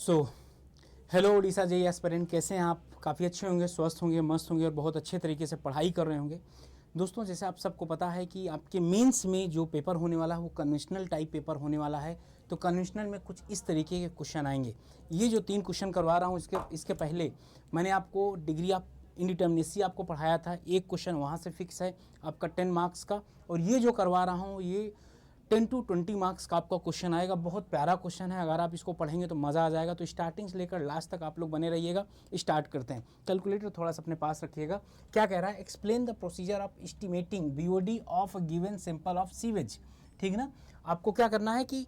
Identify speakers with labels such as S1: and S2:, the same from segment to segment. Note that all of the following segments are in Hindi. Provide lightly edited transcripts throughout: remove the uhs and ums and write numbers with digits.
S1: सो हेलो उड़ीसा जे एस्पिरेंट, कैसे हैं आप? काफ़ी अच्छे होंगे, स्वस्थ होंगे, मस्त होंगे और बहुत अच्छे तरीके से पढ़ाई कर रहे होंगे। दोस्तों, जैसे आप सबको पता है कि आपके मेंस में जो पेपर होने वाला है वो कन्वेंशनल टाइप पेपर होने वाला है। तो कन्वेंशनल में कुछ इस तरीके के क्वेश्चन आएंगे। ये जो 3 क्वेश्चन करवा रहा हूँ इसके पहले मैंने आपको डिग्री ऑफ इंडिटर्मिनेसी आपको पढ़ाया था। एक क्वेश्चन वहाँ से फिक्स है आपका 10 मार्क्स का, और ये जो करवा रहा हूँ ये 10 to 20 मार्क्स का आपका क्वेश्चन आएगा। बहुत प्यारा क्वेश्चन है, अगर आप इसको पढ़ेंगे तो मज़ा आ जाएगा। तो स्टार्टिंग से लेकर लास्ट तक आप लोग बने रहिएगा। स्टार्ट करते हैं। कैलकुलेटर थोड़ा सा अपने पास रखिएगा। क्या कह रहा है? Explain the procedure of estimating BOD of given sample of sewage. ठीक ना, आपको क्या करना है कि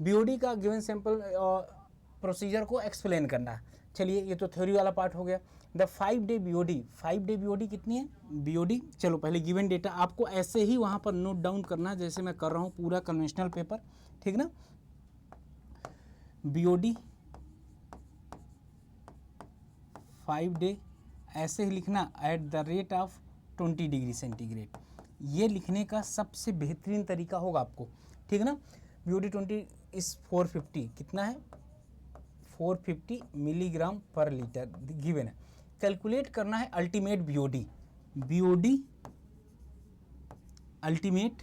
S1: बीओडी का गिवन सैंपल प्रोसीजर को एक्सप्लेन करना है। चलिए, ये तो थ्योरी वाला पार्ट हो गया। The 5 day BOD, 5 day BOD कितनी है बीओडी? चलो पहले गिवन डेटा आपको ऐसे ही वहाँ पर नोट डाउन करना है जैसे मैं कर रहा हूँ पूरा कन्वेंशनल पेपर। ठीक ना, बीओडी 5 डे ऐसे ही लिखना at the rate of 20 degree centigrade. ये लिखने का सबसे बेहतरीन तरीका होगा आपको। ठीक ना, बीओडी 20 इस 450 कितना है? 450 मिलीग्राम पर लीटर गिवन है। कैलकुलेट करना है अल्टीमेट बीओडी। बीओडी अल्टीमेट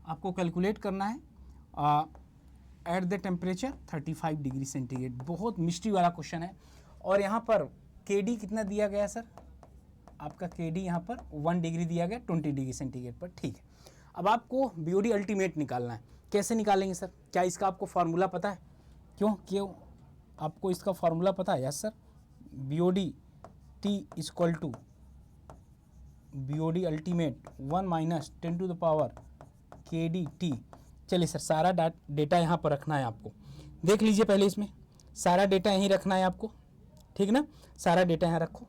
S1: आपको कैलकुलेट करना है at the temperature 35 degree centigrade. बहुत मिस्ट्री वाला क्वेश्चन है। और यहाँ पर केडी कितना दिया गया सर? आपका केडी यहाँ पर 1 डिग्री दिया गया 20 डिग्री सेंटीग्रेड पर। ठीक है, अब आपको बीओडी अल्टीमेट निकालना है। कैसे निकालेंगे सर? क्या इसका आपको फार्मूला पता है? क्यों आपको इसका फार्मूला पता है? Yes sir, BOD t equal to BOD ultimate 1 minus 10 to the power k d t. चलिए सर, सारा डेटा यहाँ पर रखना है आपको। देख लीजिए पहले, इसमें सारा डेटा यहीं रखना है आपको। ठीक ना, सारा डेटा यहाँ रखो,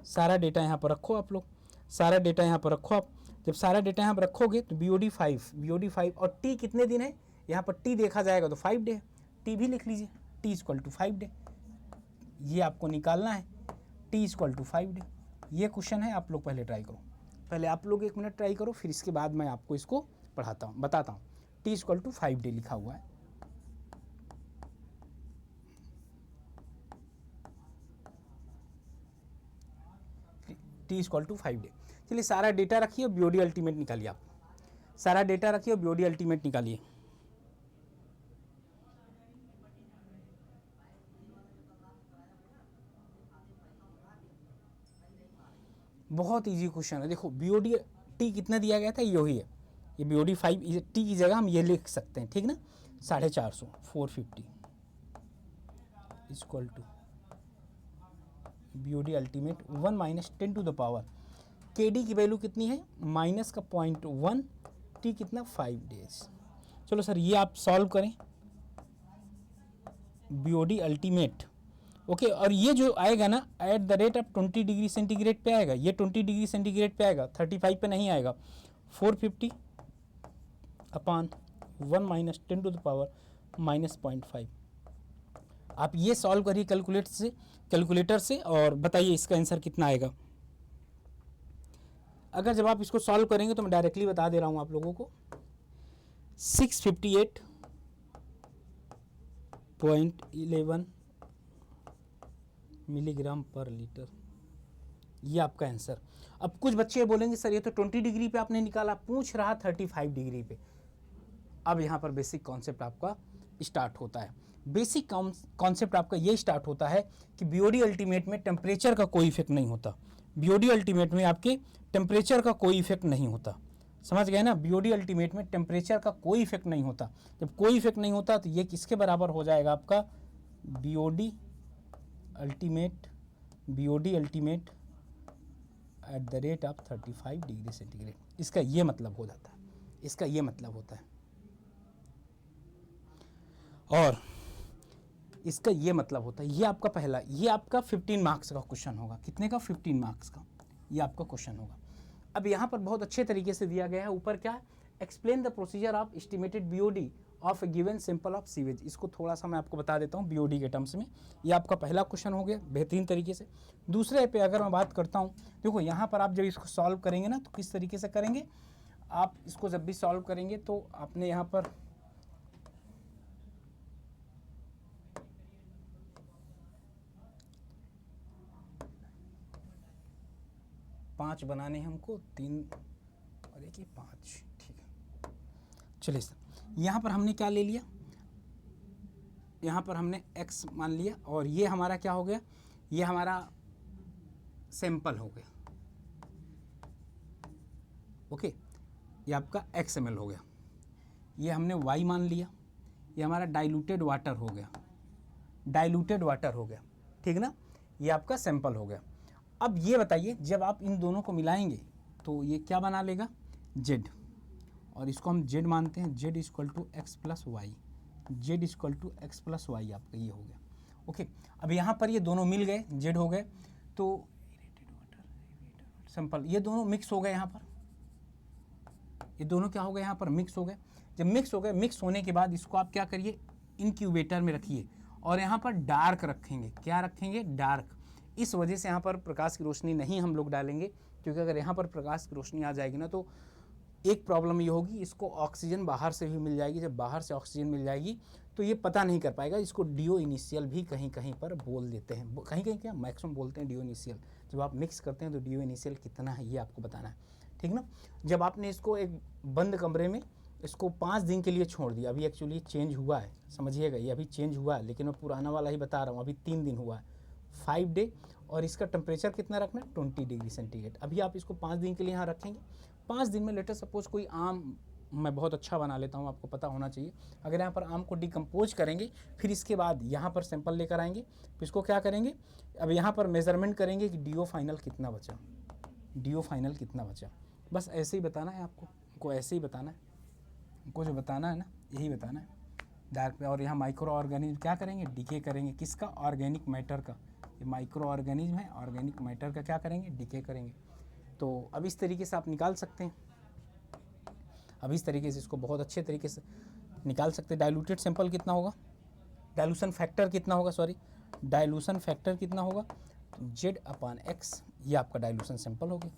S1: सारा डेटा यहाँ पर रखो आप लोग, सारा डेटा यहाँ पर रखो आप। जब सारा डेटा यहाँ पर रखोगे तो बीओडी 5 और टी कितने दिन है? यहाँ पर टी देखा जाएगा तो 5 डे। टी भी लिख लीजिए, टी इक्वल टू 5 डे। ये आपको निकालना है, टी इक्वल टू 5 डे। ये क्वेश्चन है, आप लोग पहले ट्राई करो। पहले आप लोग 1 मिनट ट्राई करो, फिर इसके बाद मैं आपको इसको पढ़ाता हूँ, बताता हूँ। टी इक्वल टू 5 डे लिखा हुआ है। T equal to 5 day. चलिए, सारा डेटा रखिए और बीओडी अल्टीमेट निकालिए। आप सारा डेटा रखिए और बीओडी अल्टीमेट निकालिए। बहुत इजी क्वेश्चन है। देखो, बीओडी टी कितना दिया गया था, यही है। ये बीओडी 5 टी की जगह हम ये लिख सकते हैं। ठीक ना, 450 450 equal to BOD ultimate 1 minus 10 to the power k d की वैल्यू कितनी है? माइनस का 0.1, टी कितना? 5 डेज। चलो सर, ये आप सॉल्व करें। बीओडी अल्टीमेट ओके, और ये जो आएगा ना at the rate of 20 degree centigrade पे आएगा। ये 20 डिग्री सेंटीग्रेड पे आएगा, 35 पे नहीं आएगा। 450 upon 1 minus 10 to the power minus 0.5। आप ये सॉल्व करिए कैलकुलेटर से और बताइए इसका आंसर कितना आएगा। अगर जब आप इसको सॉल्व करेंगे तो मैं डायरेक्टली बता दे रहा हूँ आप लोगों को, 658.11 मिलीग्राम पर लीटर। ये आपका आंसर। अब कुछ बच्चे बोलेंगे सर ये तो 20 डिग्री पे आपने निकाला, पूछ रहा 35 डिग्री पे। अब यहाँ पर बेसिक कॉन्सेप्ट आपका स्टार्ट होता है। बेसिक कॉन्सेप्ट आपका ये स्टार्ट होता है कि बीओडी अल्टीमेट में टेम्परेचर का कोई इफेक्ट नहीं होता। बीओडी अल्टीमेट में आपके टेम्परेचर का कोई इफेक्ट नहीं होता। समझ गए ना, बीओडी अल्टीमेट में टेम्परेचर का कोई इफेक्ट नहीं होता। जब कोई इफेक्ट नहीं होता तो ये किसके बराबर हो जाएगा? आपका BOD ultimate at the rate of 35 degree centigrade. इसका ये मतलब हो जाता है, इसका ये मतलब होता है, और इसका ये मतलब होता है। ये आपका पहला, ये आपका 15 मार्क्स का क्वेश्चन होगा। कितने का? 15 मार्क्स का ये आपका क्वेश्चन होगा। अब यहाँ पर बहुत अच्छे तरीके से दिया गया है। ऊपर क्या है? Explain the procedure of estimated BOD of A given sample of sewage. इसको थोड़ा सा मैं आपको बता देता हूँ बीओडी के टर्म्स में। ये आपका पहला क्वेश्चन हो गया बेहतरीन तरीके से। दूसरे पे अगर मैं बात करता हूँ, देखो यहाँ पर आप जब इसको सॉल्व करेंगे ना तो किस तरीके से करेंगे आप इसको? जब भी सॉल्व करेंगे तो आपने यहाँ पर 5 बनाने हैं हमको, 3 और 1 5, ठीक है। चलिए सर, यहाँ पर हमने क्या ले लिया, यहाँ पर हमने x मान लिया और ये हमारा क्या हो गया, ये हमारा सैंपल हो गया। ओके, ये आपका XML हो गया। ये हमने y मान लिया, ये हमारा डाइल्यूटेड वाटर हो गया, डाइल्यूटेड वाटर हो गया, ठीक ना। ये आपका सैंपल हो गया। अब ये बताइए, जब आप इन दोनों को मिलाएंगे तो ये क्या बना लेगा, z, और इसको हम z मानते हैं, z equal to x plus y, z equal to x plus y आपका ये हो गया। ओके, अब यहाँ पर ये दोनों मिल गए, z हो गए, तो सैंपल ये दोनों मिक्स हो गए, यहाँ पर ये दोनों क्या हो गए, यहाँ पर मिक्स हो गए। जब मिक्स हो गए, मिक्स होने के बाद इसको आप क्या करिए, इनक्यूबेटर में रखिए और यहाँ पर डार्क रखेंगे। क्या रखेंगे, डार्क। इस वजह से यहाँ पर प्रकाश की रोशनी नहीं हम लोग डालेंगे, क्योंकि अगर यहाँ पर प्रकाश की रोशनी आ जाएगी ना तो एक प्रॉब्लम ये होगी, इसको ऑक्सीजन बाहर से भी मिल जाएगी। जब बाहर से ऑक्सीजन मिल जाएगी तो ये पता नहीं कर पाएगा। इसको डिओ इनिशियल भी कहीं कहीं पर बोल देते हैं, कहीं कहीं क्या मैक्सिमम बोलते हैं डिओ इनिशियल। जब आप मिक्स करते हैं तो डिओ इनिशियल कितना है ये आपको बताना है, ठीक ना। जब आपने इसको एक बंद कमरे में इसको 5 दिन के लिए छोड़ दिया, अभी एक्चुअली चेंज हुआ है, समझिएगा, ये अभी चेंज हुआ है, लेकिन मैं पुराना वाला ही बता रहा हूँ। अभी 3 दिन हुआ है, 5 डे, और इसका टेम्परेचर कितना रखना है, 20 डिग्री सेंटीग्रेड। अभी आप इसको 5 दिन के लिए यहाँ रखेंगे। 5 दिन में लेटर सपोज कोई आम मैं बहुत अच्छा बना लेता हूँ, आपको पता होना चाहिए। अगर यहाँ पर आम को डिकम्पोज करेंगे, फिर इसके बाद यहाँ पर सैंपल लेकर आएंगे, फिर इसको क्या करेंगे, अब यहाँ पर मेजरमेंट करेंगे कि डीओ फाइनल कितना बचा, डीओ फाइनल कितना बचा। बस ऐसे ही बताना है आपको ऐसे ही बताना है, हमको जो बताना है ना यही बताना है डार्क पे। और यहाँ माइक्रो ऑर्गेनिज्म क्या करेंगे, डीके करेंगे, किसका, ऑर्गेनिक मैटर का। ये माइक्रो ऑर्गेनिज्म है, ऑर्गेनिक मैटर का क्या करेंगे, डीके करेंगे। तो अब इस तरीके से आप निकाल सकते हैं, अब इस तरीके से इसको बहुत अच्छे तरीके से निकाल सकते हैं। डाइल्यूटेड सैंपल कितना होगा, डाइल्यूशन फैक्टर कितना होगा, सॉरी डाइल्यूशन फैक्टर कितना होगा, Z/X, ये आपका डाइल्यूशन सैंपल होगी।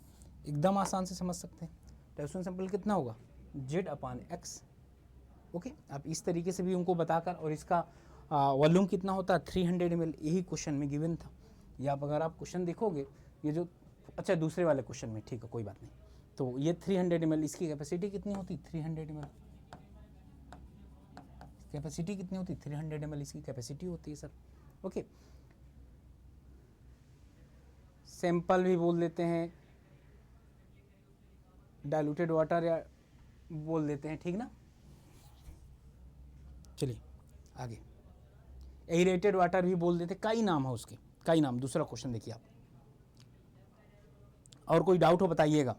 S1: एकदम आसान से समझ सकते हैं। डाइल्यूशन सैंपल कितना होगा, Z/X। ओके, आप इस तरीके से भी उनको बताकर, और इसका वॉल्यूम कितना होता है, 300 ml, यही क्वेश्चन में गिवन था। या अगर आप क्वेश्चन देखोगे, ये जो अच्छा दूसरे वाले क्वेश्चन में, ठीक है कोई बात नहीं, तो ये 300 ml, इसकी कैपेसिटी कितनी होती, 300 ml, कैपेसिटी कितनी होती, 300 ml इसकी कैपेसिटी होती है सर। ओके, सैंपल भी बोल देते हैं, डाइल्यूटेड वाटर या बोल देते हैं, ठीक ना। चलिए आगे, एरेटेड वाटर भी बोल देते, कई नाम है उसके, कई नाम। दूसरा क्वेश्चन देखिए आप, और कोई डाउट हो बताइएगा।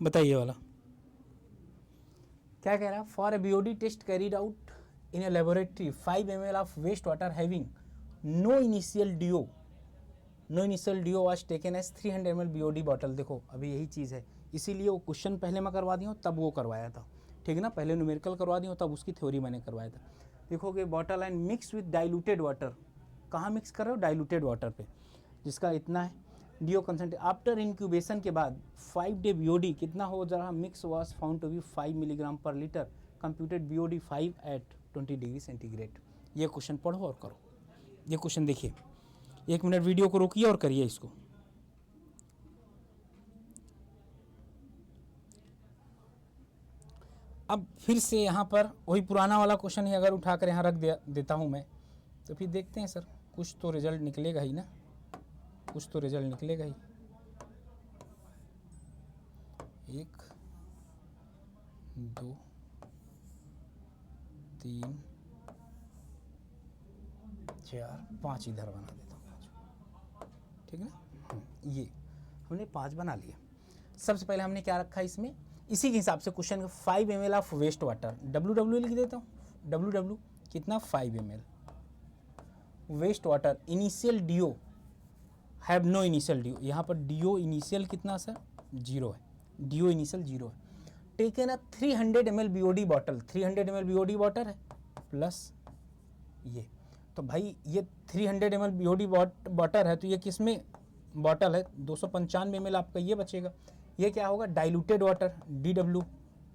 S1: बताइए वाला क्या कह रहा है, for a BOD test carried out in a laboratory 5 ml of waste water having no initial DO, no initial DO was taken as 300 ml BOD bottle. देखो अभी यही चीज़ है, इसीलिए वो क्वेश्चन पहले मैं करवा दिया हूँ, तब वो करवाया था, ठीक है ना। पहले न्यूमेरिकल करवा दिया हूँ, तब उसकी थ्योरी मैंने करवाया था। देखोगे bottle and mix with diluted water, कहाँ मिक्स कर रहे हो, डाइल्यूटेड वाटर पे, जिसका इतना है डीओ कंसेंट्रेट। आफ्टर इंक्यूबेशन के बाद 5 डे बीओडी कितना हो रहा, mix was found to be 5 milligram per litre, computed BOD 5 at 20 degree centigrade. ये क्वेश्चन पढ़ो और करो, ये क्वेश्चन देखिए, 1 मिनट वीडियो को रोकिए और करिए इसको। अब फिर से यहाँ पर वही पुराना वाला क्वेश्चन ही अगर उठाकर यहाँ रख देता हूँ मैं, तो फिर देखते हैं सर, कुछ तो रिजल्ट निकलेगा ही ना, कुछ तो रिजल्ट निकलेगा ही। 1 2 3 4 5 इधर बना देता हूँ, ठीक है ना। ये हमने 5 बना लिया। सबसे पहले हमने क्या रखा इसमें, इसी के हिसाब से question 5 ml of waste water, WW लिख देता हूँ, WW कितना 5 ml waste water, initial DO have no initial DO, यहाँ पर डीओ इनिशियल कितना सर 0 है, डीओ इनिशियल 0 है। Taken a 300 ml BOD bottle, 300 ml BOD water है प्लस ये, तो भाई ये 300 ml BOD वाटर है, तो ये किस में बॉटल है, 295 ml आपका ये बचेगा। ये क्या होगा, diluted water, DW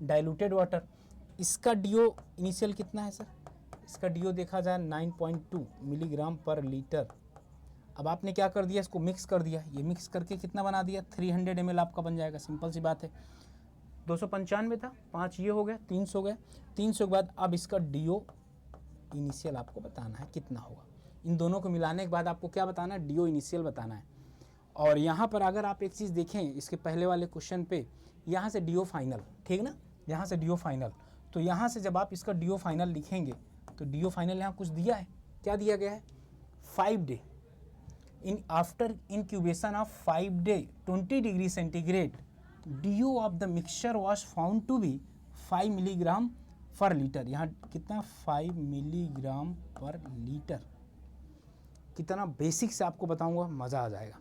S1: diluted water. इसका DO इनिशियल कितना है सर, इसका DO देखा जाए 9.2 मिलीग्राम पर लीटर। अब आपने क्या कर दिया, इसको मिक्स कर दिया, ये मिक्स करके कितना बना दिया, 300 ml आपका बन जाएगा। सिंपल सी बात है, 295 था, 5 ये हो गया, 300 गया। 300 के बाद अब इसका DO इनिशियल आपको बताना है कितना होगा। इन दोनों को मिलाने के बाद आपको क्या बताना है, DO इनिशियल बताना है। और यहाँ पर अगर आप एक चीज़ देखें इसके पहले वाले क्वेश्चन पे, यहाँ से DO फाइनल, ठीक ना, यहाँ से DO फाइनल, तो यहाँ से जब आप इसका DO फाइनल लिखेंगे तो DO फाइनल यहाँ कुछ दिया है, क्या दिया गया है, 5 day in after incubation of 5 day 20 degree centigrade DO of the mixture was found to be 5 milligram per litre. यहाँ कितना, 5 मिलीग्राम पर लीटर। कितना बेसिक से आपको बताऊंगा, मज़ा आ जाएगा।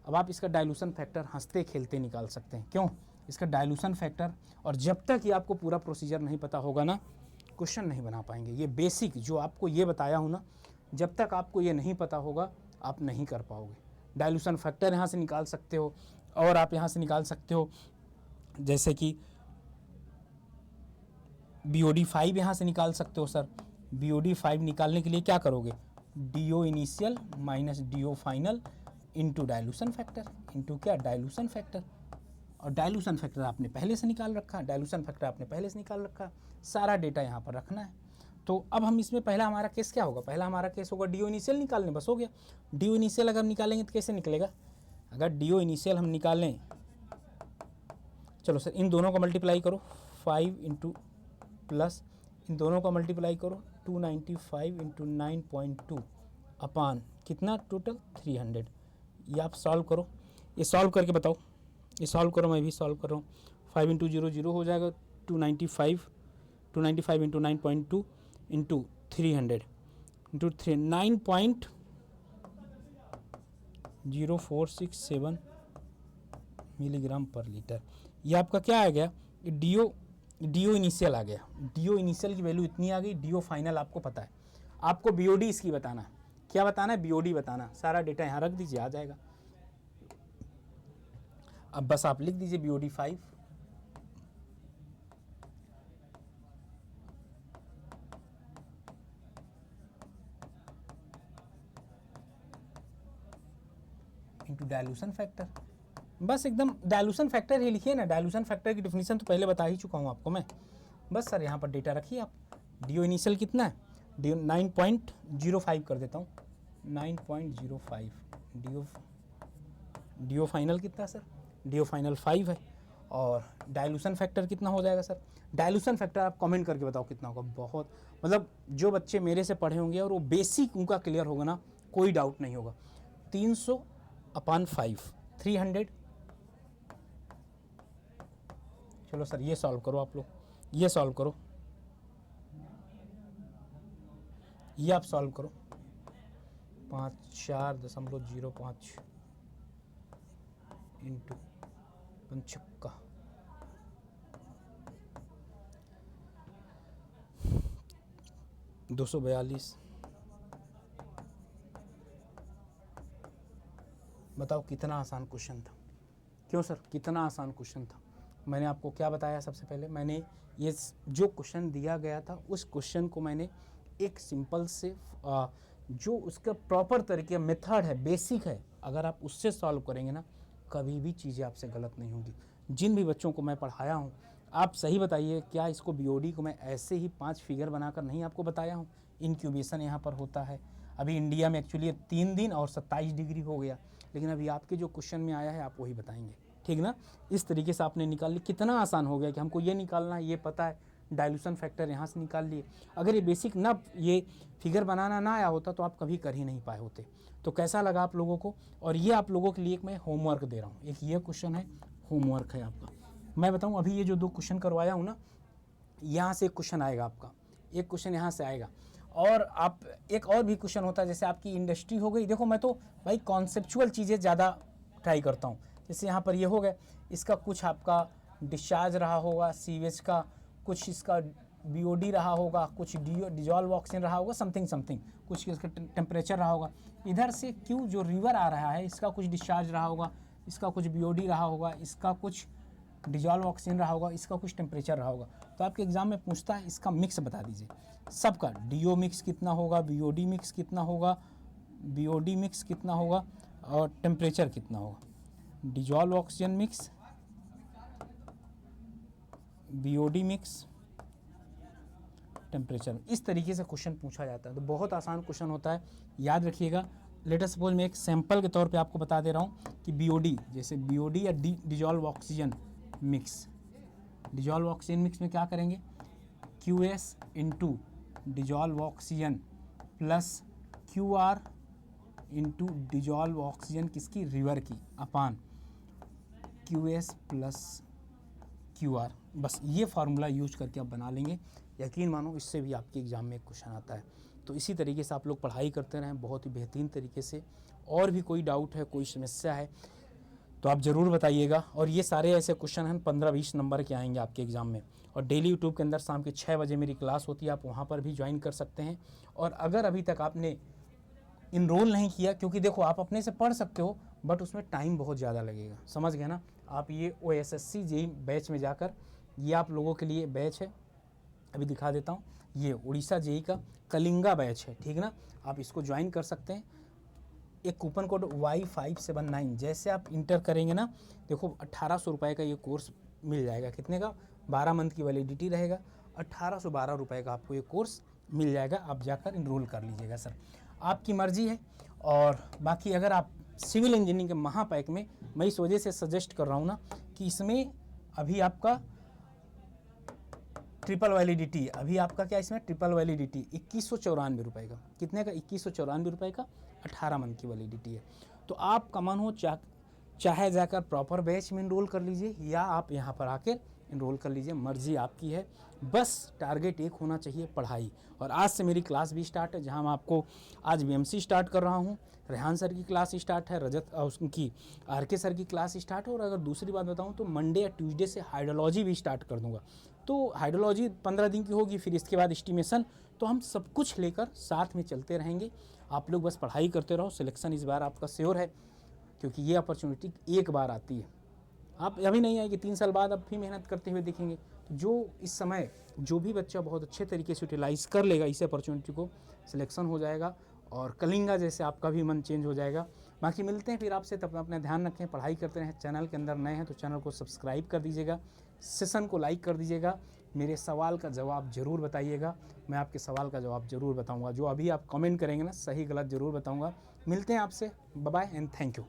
S1: अब आप इसका डाइल्यूशन फैक्टर हंसते खेलते निकाल सकते हैं, क्यों, इसका डाइल्यूशन फैक्टर, और जब तक ये आपको पूरा प्रोसीजर नहीं पता होगा ना, क्वेश्चन नहीं बना पाएंगे। ये बेसिक जो आपको ये बताया हूँ ना, जब तक आपको ये नहीं पता होगा आप नहीं कर पाओगे। डाइल्यूशन फैक्टर यहाँ से निकाल सकते हो, और आप यहाँ से निकाल सकते हो जैसे कि BOD 5 यहाँ से निकाल सकते हो सर। BOD 5 निकालने के लिए क्या करोगे, DO initial minus DO final into dilution factor, into क्या, डाइल्यूशन फैक्टर। और डाइल्यूशन फैक्टर आपने पहले से निकाल रखा, डाइल्यूशन फैक्टर आपने पहले से निकाल रखा, सारा डेटा यहाँ पर रखना है। तो अब हम इसमें पहला हमारा केस क्या होगा, पहला हमारा केस होगा DO इनिशियल निकालने, बस हो गया। DO इनिशियल अगर हम निकालेंगे तो कैसे निकलेगा, अगर DO इनिशियल हम निकालें, चलो सर इन दोनों को मल्टीप्लाई करो, 5 इंटू प्लस इन दोनों को मल्टीप्लाई करो, 295 इंटू 9.2 अपान कितना टोटल 300। ये आप सॉल्व करो, ये सॉल्व करके बताओ, ये सॉल्व करो, मैं भी सॉल्व कर रहा हूँ। 5 इंटू 0 0 हो जाएगा, 295 into 9.2 into 300 into 9.0467 milligram per litre. ये आपका क्या आ गया, DO इनिशियल आ गया। DO इनिशियल की वैल्यू इतनी आ गई, DO फाइनल आपको पता है, आपको BOD इसकी बताना है, क्या बताना है, BOD बताना। सारा डेटा यहाँ रख दीजिए, आ जाएगा। अब बस आप लिख दीजिए BOD 5 इंटू डाइल्यूशन फैक्टर, बस एकदम डाइल्यूशन फैक्टर ही लिखिए ना। डाइल्यूशन फैक्टर की डिफिनीशन तो पहले बता ही चुका हूँ आपको मैं। बस सर यहाँ पर डेटा रखिए आप। DO इनिशियल कितना है, DO 9.05 कर देता हूँ, 9.05। DO फाइनल कितना है सर, DO फाइनल 5 है। और डाइल्यूशन फैक्टर कितना हो जाएगा सर, डाइल्यूशन फैक्टर आप कमेंट करके बताओ कितना होगा। बहुत मतलब जो बच्चे मेरे से पढ़े होंगे और वो बेसिक उनका क्लियर होगा ना, कोई डाउट नहीं होगा। 300/5 300। चलो सर ये सॉल्व करो आप लोग, ये सॉल्व करो, ये आप सॉल्व करो। 54.05 इंटू 5 242। बताओ कितना आसान क्वेश्चन था, क्यों सर कितना आसान क्वेश्चन था। मैंने आपको क्या बताया, सबसे पहले मैंने ये जो क्वेश्चन दिया गया था उस क्वेश्चन को मैंने एक सिंपल से जो उसका प्रॉपर तरीके मेथड है, बेसिक है, अगर आप उससे सॉल्व करेंगे ना, कभी भी चीज़ें आपसे गलत नहीं होंगी। जिन भी बच्चों को मैं पढ़ाया हूँ, आप सही बताइए, क्या इसको BOD को मैं ऐसे ही 5 फिगर बनाकर नहीं आपको बताया हूँ। इंक्यूबेशन यहाँ पर होता है, अभी इंडिया में एक्चुअली 3 दिन और 27 डिग्री हो गया, लेकिन अभी आपके जो क्वेश्चन में आया है आप वही बताएंगे, ठीक ना। इस तरीके से आपने निकाल ली, कितना आसान हो गया कि हमको ये निकालना है, ये पता है, डाइल्यूशन फैक्टर यहाँ से निकाल लिए। अगर ये बेसिक ना, ये फिगर बनाना ना आया होता तो आप कभी कर ही नहीं पाए होते। तो कैसा लगा आप लोगों को, और ये आप लोगों के लिए एक मैं होमवर्क दे रहा हूँ, एक ये क्वेश्चन है, होमवर्क है आपका। मैं बताऊँ अभी ये जो 2 क्वेश्चन करवाया हूँ ना, यहाँ से एक क्वेश्चन आएगा आपका, एक क्वेश्चन यहाँ से आएगा, और आप एक और भी क्वेश्चन होता है, जैसे आपकी इंडस्ट्री हो गई। देखो मैं तो भाई कॉन्सेप्चुअल चीज़ें ज़्यादा ट्राई करता हूँ। जैसे यहाँ पर ये हो गया, इसका कुछ आपका डिस्चार्ज रहा होगा सीवेज का, कुछ इसका BOD रहा होगा, कुछ डिजॉल्व ऑक्सीजन रहा होगा, समथिंग कुछ इसका टेम्परेचर रहा होगा। इधर से Q जो रिवर आ रहा है इसका कुछ डिस्चार्ज रहा होगा, इसका कुछ BOD रहा होगा, इसका कुछ डिजॉल्व ऑक्सीजन रहा होगा, इसका कुछ टेम्परेचर रहा होगा। तो आपके एग्जाम में पूछता है इसका मिक्स बता दीजिए सबका, DO मिक्स कितना होगा, BOD मिक्स कितना होगा, BOD मिक्स कितना होगा और टेम्परेचर कितना होगा। Dissolve oxygen mix, BOD mix, temperature, इस तरीके से क्वेश्चन पूछा जाता है। तो बहुत आसान क्वेश्चन होता है, याद रखिएगा। लेट अस सपोज मैं एक सैंपल के तौर पे आपको बता दे रहा हूँ कि BOD, जैसे BOD या dissolve oxygen mix, dissolve oxygen mix में क्या करेंगे, QS into dissolve oxygen plus QR into dissolve oxygen किसकी, रिवर की, अपान QS प्लस QR। बस ये फार्मूला यूज करके आप बना लेंगे। यकीन मानो इससे भी आपके एग्ज़ाम में एक क्वेश्चन आता है। तो इसी तरीके से आप लोग पढ़ाई करते रहें बहुत ही बेहतरीन तरीके से। और भी कोई डाउट है, कोई समस्या है तो आप ज़रूर बताइएगा। और ये सारे ऐसे क्वेश्चन हैं 15-20 नंबर के आएंगे आपके एग्ज़ाम में। और डेली यूट्यूब के अंदर शाम के 6 बजे मेरी क्लास होती है, आप वहाँ पर भी ज्वाइन कर सकते हैं। और अगर अभी तक आपने इनरोल नहीं किया, क्योंकि देखो आप अपने से पढ़ सकते हो बट उसमें टाइम बहुत ज़्यादा लगेगा, समझ गए ना। आप ये OSSC JEE बैच में जाकर, ये आप लोगों के लिए बैच है, अभी दिखा देता हूँ, ये उड़ीसा JEE का कलिंगा बैच है, ठीक ना। आप इसको ज्वाइन कर सकते हैं। एक कूपन कोड Y579 जैसे आप इंटर करेंगे ना, देखो 1800 रुपये का ये कोर्स मिल जाएगा। कितने का, 12 मंथ की वैलिडिटी रहेगा, 1812 रुपये का आपको ये कोर्स मिल जाएगा। आप जाकर इनरोल कर लीजिएगा सर, आपकी मर्ज़ी है। और बाकी अगर आप सिविल इंजीनियरिंग के महापैक में, मैं इस वजह से सजेस्ट कर रहा हूँ ना कि इसमें अभी आपका ट्रिपल वैलिडिटी, अभी आपका क्या इसमें ट्रिपल वैलिडिटी 2194 रुपये का, कितने का, 2194 रुपये का, 18 मंथ की वैलिडिटी है। तो आपका मन हो चाहे जाकर प्रॉपर बैच में इनरोल कर लीजिए या आप यहाँ पर आकर इनरोल कर लीजिए, मर्जी आपकी है। बस टारगेट एक होना चाहिए, पढ़ाई। और आज से मेरी क्लास भी स्टार्ट है, जहाँ मैं आपको आज BMC स्टार्ट कर रहा हूँ, रेहान सर की क्लास स्टार्ट है, रजत उनकी RK सर की क्लास स्टार्ट है। और अगर दूसरी बात बताऊँ तो मंडे या ट्यूसडे से हाइड्रोलॉजी भी स्टार्ट कर दूँगा। तो हाइड्रोलॉजी 15 दिन की होगी, फिर इसके बाद एस्टिमेशन। तो हम सब कुछ लेकर साथ में चलते रहेंगे। आप लोग बस पढ़ाई करते रहो, सिलेक्शन इस बार आपका श्योर है, क्योंकि ये अपॉर्चुनिटी एक बार आती है। आप अभी नहीं आएगी, 3 साल बाद अब भी मेहनत करते हुए दिखेंगे। तो जो इस समय जो भी बच्चा बहुत अच्छे तरीके से यूटिलाइज़ कर लेगा इस अपॉर्चुनिटी को, सिलेक्शन हो जाएगा और कलिंगा जैसे आपका भी मन चेंज हो जाएगा। बाकी मिलते हैं फिर आपसे, तब अपना ध्यान रखें, पढ़ाई करते रहें। चैनल के अंदर नए हैं तो चैनल को सब्सक्राइब कर दीजिएगा, सेशन को लाइक कर दीजिएगा। मेरे सवाल का जवाब ज़रूर बताइएगा, मैं आपके सवाल का जवाब ज़रूर बताऊँगा। जो अभी आप कमेंट करेंगे ना, सही गलत ज़रूर बताऊँगा। मिलते हैं आपसे, bye bye and thank you.